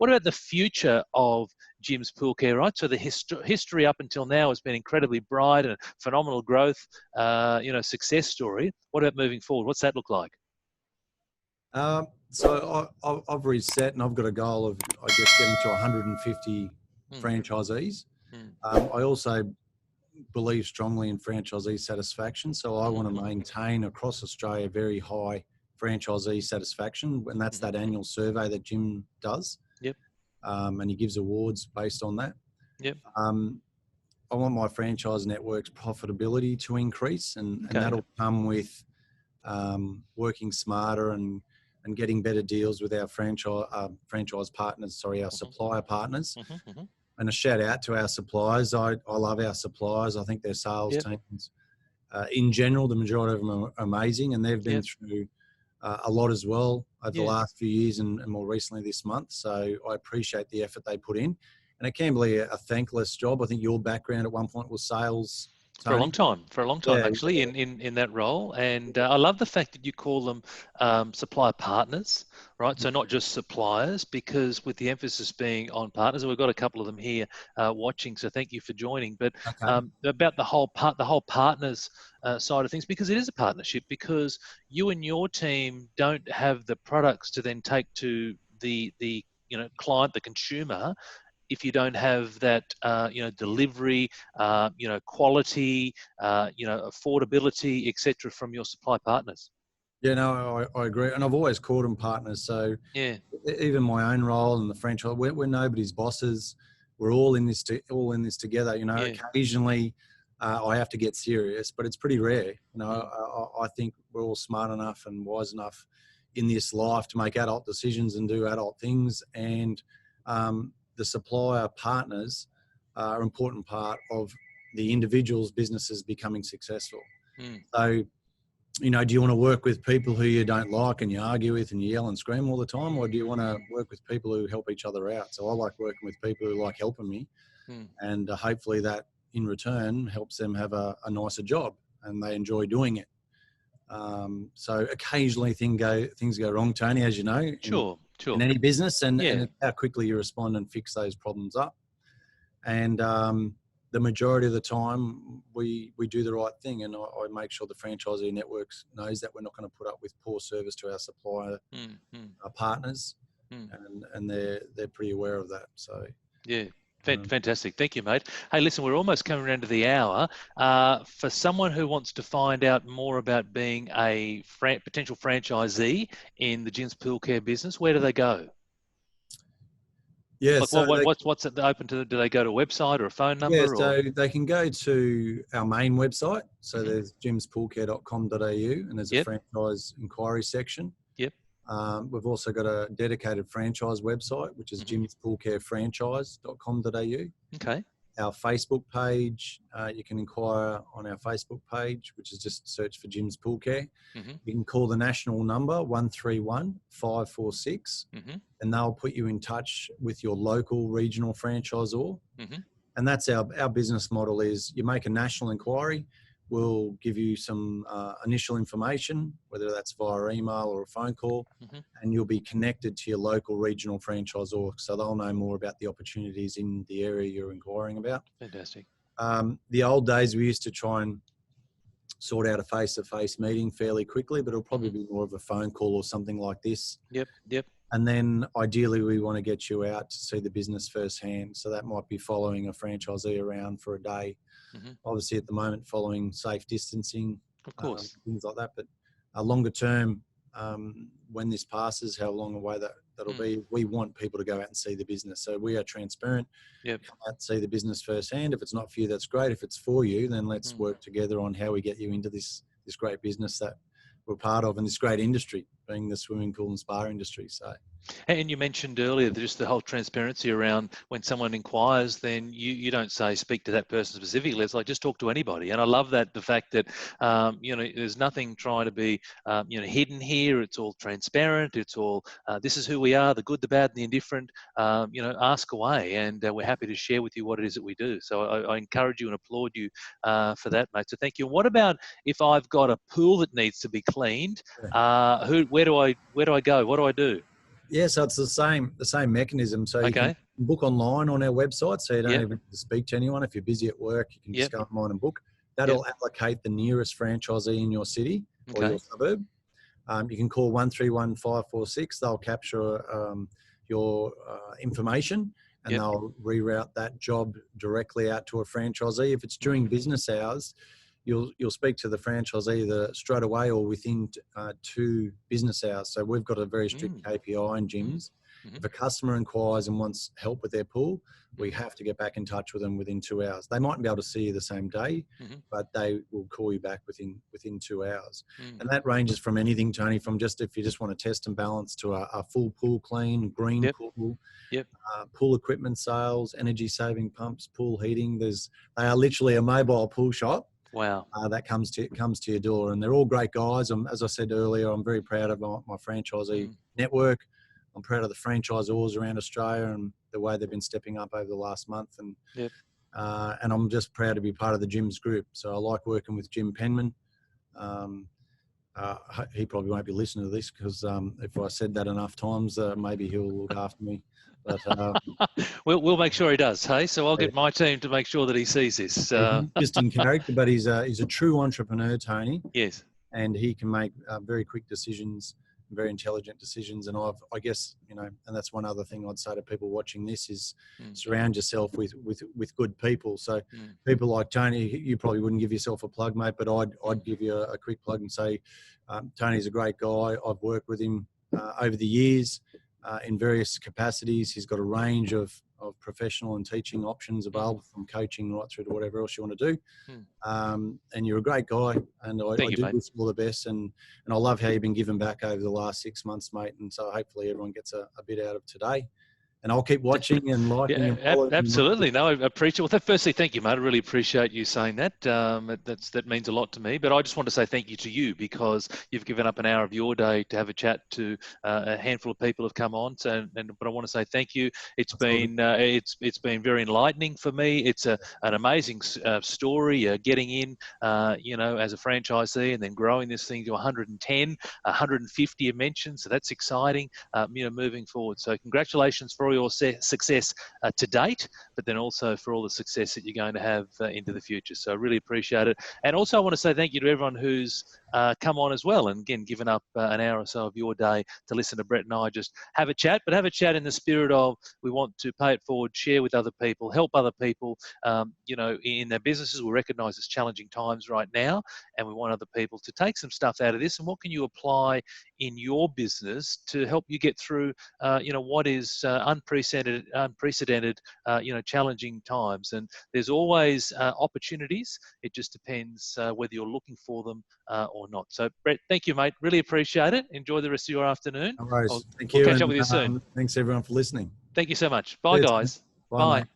What about the future of Jim's Pool Care, right? So the history up until now has been incredibly bright and phenomenal growth, success story. What about moving forward? What's that look like? So I've reset and I've got a goal of, I guess, getting to 150 franchisees. I also believe strongly in franchisee satisfaction. So I want to maintain across Australia very high franchisee satisfaction. And that's that annual survey that Jim does. Yep. And he gives awards based on that. Yep. I want my franchise network's profitability to increase, and that'll come with working smarter and getting better deals with our franchise partners, our supplier partners. And a shout out to our suppliers. I love our suppliers. I think their sales teams, in general, the majority of them are amazing, and they've been through a lot as well over the last few years and more recently this month. So I appreciate the effort they put in. And it can be a thankless job. I think your background at one point was sales, Tony. For a long time, actually, in that role. And I love the fact that you call them supplier partners, right? So not just suppliers, because with the emphasis being on partners, and we've got a couple of them here watching, so thank you for joining. But about the whole partners side of things, because it is a partnership, because you and your team don't have the products to then take to the client, the consumer, if you don't have that, delivery, quality, affordability, etc., from your supply partners. Yeah, no, I agree, and I've always called them partners. So even my own role in the franchise, we're nobody's bosses. We're all in this together. Occasionally I have to get serious, but it's pretty rare. I think we're all smart enough and wise enough in this life to make adult decisions and do adult things, and the supplier partners are an important part of the individual's businesses becoming successful. So, do you want to work with people who you don't like and you argue with and you yell and scream all the time, or do you want to work with people who help each other out? So I like working with people who like helping me, and hopefully that in return helps them have a nicer job and they enjoy doing it. So occasionally things go wrong, Tony, as you know. Sure. In any business, and how quickly you respond and fix those problems up. And the majority of the time, we do the right thing, and I make sure the franchisee network knows that we're not going to put up with poor service to our supplier partners, and they're pretty aware of that. So fantastic. Thank you, mate. Hey, listen, we're almost coming around to the hour. For someone who wants to find out more about being a potential franchisee in the Jim's Pool Care business, where do they go? Yeah, what's it open to? Do they go to a website or a phone number? Yeah, so they can go to our main website. So there's jimspoolcare.com.au, and there's a franchise inquiry section. We've also got a dedicated franchise website, which is jimspoolcarefranchise.com.au. Okay. Our Facebook page, you can inquire on our Facebook page, which is just search for Jim's Pool Care. You can call the national number 131 546, and they'll put you in touch with your local regional franchisor. And that's our business model is you make a national inquiry. We'll give you some initial information, whether that's via email or a phone call, and you'll be connected to your local regional franchisor, so they'll know more about the opportunities in the area you're inquiring about. Fantastic. The old days, we used to try and sort out a face-to-face meeting fairly quickly, but it'll probably be more of a phone call or something like this. Yep. And then ideally we want to get you out to see the business firsthand. So that might be following a franchisee around for a day. Obviously at the moment following safe distancing, of course, things like that. But longer term, when this passes, how long away that'll be, we want people to go out and see the business. So we are transparent. Come out and see the business firsthand. If it's not for you, that's great. If it's for you, then let's work together on how we get you into this great business that we're part of in this great industry, being the swimming pool and spa industry. So. And you mentioned earlier just the whole transparency around when someone inquires, then you don't say speak to that person specifically. It's like just talk to anybody. And I love that, the fact that there's nothing trying to be hidden here. It's all transparent. It's all this is who we are, the good, the bad, and the indifferent. Ask away, and we're happy to share with you what it is that we do. So I encourage you and applaud you for that, mate. So thank you. What about if I've got a pool that needs to be cleaned? Where do I go? What do I do? Yeah, so it's the same mechanism. So you can book online on our website, so you don't even have to speak to anyone. If you're busy at work, you can just go online and book. That'll allocate the nearest franchisee in your city or your suburb. You can call 131546. They'll capture your information, and they'll reroute that job directly out to a franchisee. If it's during business hours, you'll speak to the franchisee either straight away or within 2 business hours. So we've got a very strict KPI in gyms. If a customer inquires and wants help with their pool, we have to get back in touch with them within 2 hours. They mightn't be able to see you the same day, but they will call you back within 2 hours. And that ranges from anything, Tony, from just if you just want to test and balance to a full pool clean, green pool, pool equipment sales, energy saving pumps, pool heating. They are literally a mobile pool shop. Wow. That comes to your door, and they're all great guys. As I said earlier, I'm very proud of my franchisee network. I'm proud of the franchisors around Australia and the way they've been stepping up over the last month. And I'm just proud to be part of the Jim's group. So I like working with Jim Penman. He probably won't be listening to this because if I said that enough times, maybe he'll look after me. But we'll make sure he does. Hey, so I'll get my team to make sure that he sees this. He's just in character, but he's a true entrepreneur, Tony. Yes, and he can make very quick decisions, very intelligent decisions. And I guess and that's one other thing I'd say to people watching this is surround yourself with good people. So people like Tony, you probably wouldn't give yourself a plug, mate, but I'd give you a quick plug and say Tony's a great guy. I've worked with him over the years. In various capacities. He's got a range of professional and teaching options available, from coaching right through to whatever else you want to do. And you're a great guy, and I do wish you all the best. And I love how you've been giving back over the last 6 months, mate. And so hopefully everyone gets a bit out of today. And I'll keep watching and liking and following. Absolutely. No, I appreciate. Well, firstly, thank you, mate. I really appreciate you saying that. That means a lot to me. But I just want to say thank you to you because you've given up an hour of your day to have a chat to a handful of people have come on. But I want to say thank you. It's been very enlightening for me. It's an amazing story. Getting in, as a franchisee and then growing this thing to 110, 150 you mentioned. So that's exciting. Moving forward. So congratulations for your success to date, but then also for all the success that you're going to have into the future. So I really appreciate it. And also I want to say thank you to everyone who's come on as well, and again given up an hour or so of your day to listen to Brett and I just have a chat, but have a chat in the spirit of we want to pay it forward, share with other people, help other people in their businesses. We recognise it's challenging times right now, and we want other people to take some stuff out of this, and what can you apply in your business to help you get through what is unprecedented challenging times. And there's always opportunities. It just depends whether you're looking for them or not. So Brett, thank you, mate. Really appreciate it. Enjoy the rest of your afternoon. No worries. Thank we'll you. Catch up with you soon. Thanks everyone for listening. Thank you so much. Bye, guys. Bye. Mate.